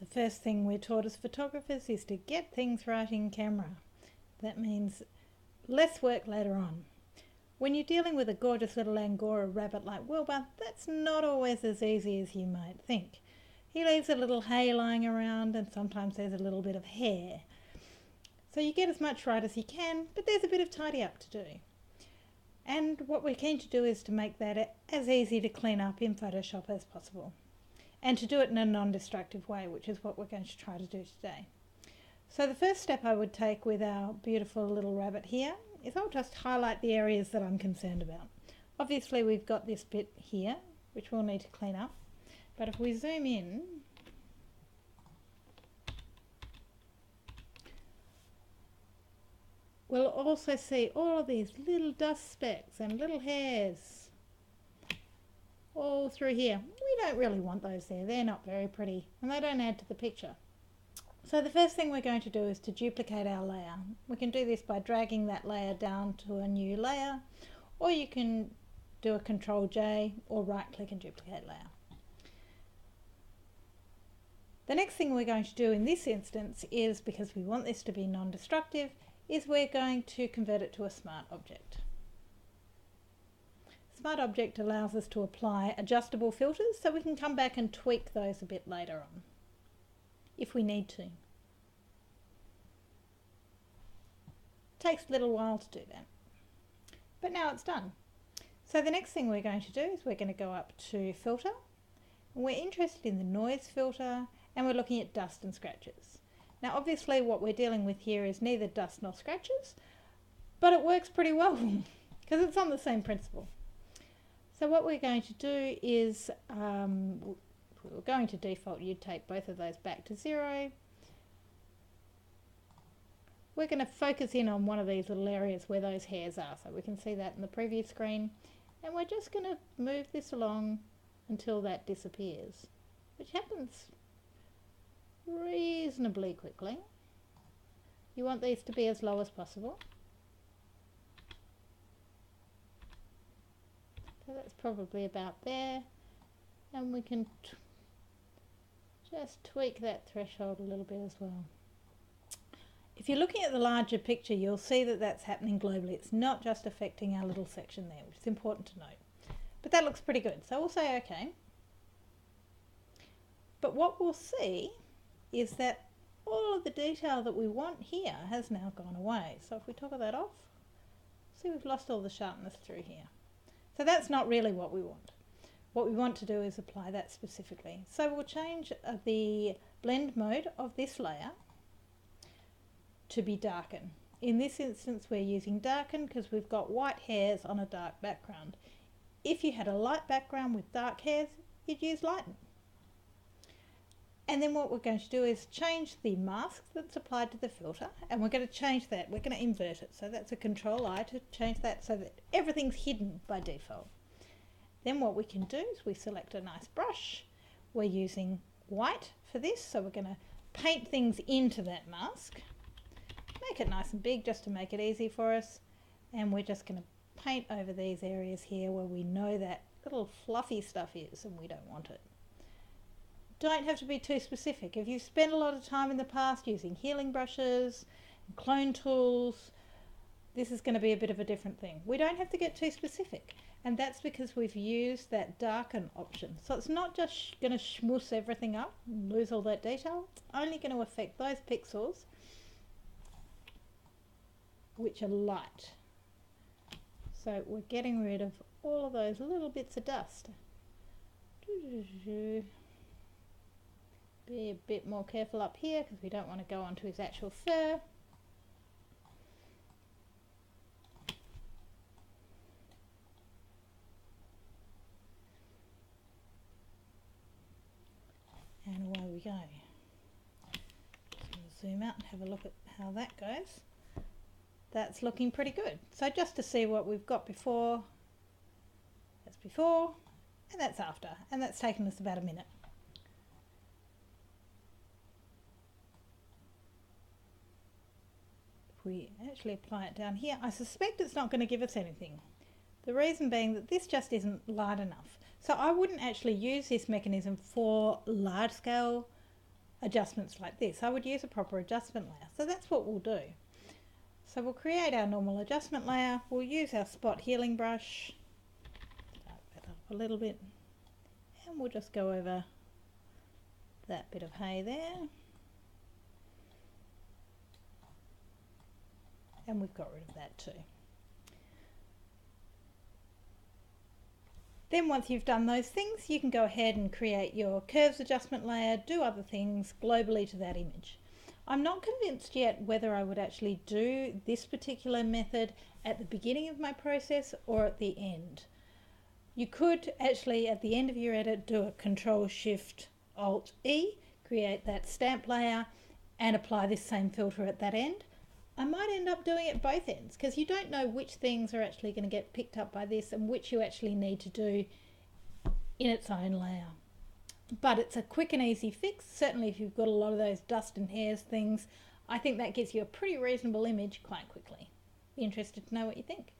The first thing we're taught as photographers is to get things right in camera. That means less work later on. When you're dealing with a gorgeous little Angora rabbit like Wilbur, that's not always as easy as you might think. He leaves a little hay lying around and sometimes there's a little bit of hair. So you get as much right as you can, but there's a bit of tidy up to do. And what we're keen to do is to make that as easy to clean up in Photoshop as possible. And to do it in a non-destructive way, which is what we're going to try to do today. So the first step I would take with our beautiful little rabbit here is I'll just highlight the areas that I'm concerned about. Obviously we've got this bit here, which we'll need to clean up. But if we zoom in, we'll also see all of these little dust specks and little hairs all through here. We don't really want those there. They're not very pretty and they don't add to the picture. So the first thing we're going to do is to duplicate our layer. We can do this by dragging that layer down to a new layer, or you can do a Ctrl-J or right click and duplicate layer. The next thing we're going to do in this instance is, because we want this to be non-destructive, is we're going to convert it to a smart object. Smart object allows us to apply adjustable filters so we can come back and tweak those a bit later on, if we need to. Takes a little while to do that, but now it's done. So the next thing we're going to do is we're going to go up to filter, and we're interested in the noise filter, and we're looking at dust and scratches. Now obviously what we're dealing with here is neither dust nor scratches, but it works pretty well because it's on the same principle. So what we're going to do is, we're going to default, you'd take both of those back to 0. We're going to focus in on one of these little areas where those hairs are, so we can see that in the previous screen, and we're just going to move this along until that disappears, which happens reasonably quickly. You want these to be as low as possible. So that's probably about there, and we can just tweak that threshold a little bit as well. If you're looking at the larger picture, you'll see that that's happening globally. It's not just affecting our little section there, which is important to note. But that looks pretty good, so we'll say OK. But what we'll see is that all of the detail that we want here has now gone away. So if we toggle that off, see we've lost all the sharpness through here. So that's not really what we want. What we want to do is apply that specifically. So we'll change the blend mode of this layer to be darken. In this instance we're using darken because we've got white hairs on a dark background. If you had a light background with dark hairs, you'd use lighten. And then what we're going to do is change the mask that's applied to the filter, and we're going to change that. We're going to invert it. So that's a Control-I to change that so that everything's hidden by default. Then what we can do is we select a nice brush. We're using white for this, so we're going to paint things into that mask. Make it nice and big just to make it easy for us. And we're just going to paint over these areas here where we know that little fluffy stuff is and we don't want it. Don't have to be too specific. If you've spent a lot of time in the past using healing brushes and clone tools, this is going to be a bit of a different thing. We don't have to get too specific, and that's because we've used that darken option. So it's not just going to schmooze everything up and lose all that detail. It's only going to affect those pixels which are light. So we're getting rid of all of those little bits of dust. Be a bit more careful up here because we don't want to go onto his actual fur. And away we go. So we'll zoom out and have a look at how that goes. That's looking pretty good. So just to see what we've got before, that's before and that's after, and that's taken us about a minute. We actually apply it down here, I suspect it's not going to give us anything. The reason being that this just isn't light enough. So I wouldn't actually use this mechanism for large scale adjustments like this. I would use a proper adjustment layer. So that's what we'll do. So we'll create our normal adjustment layer. We'll use our spot healing brush, dark that up a little bit, and we'll just go over that bit of hay there. And we've got rid of that too. Then once you've done those things, you can go ahead and create your curves adjustment layer, do other things globally to that image. I'm not convinced yet whether I would actually do this particular method at the beginning of my process or at the end. You could actually at the end of your edit do a Control-Shift-Alt-E, create that stamp layer and apply this same filter at that end. I might end up doing it both ends because you don't know which things are actually going to get picked up by this and which you actually need to do in its own layer. But it's a quick and easy fix. Certainly if you've got a lot of those dust and hairs things, I think that gives you a pretty reasonable image quite quickly. Be interested to know what you think.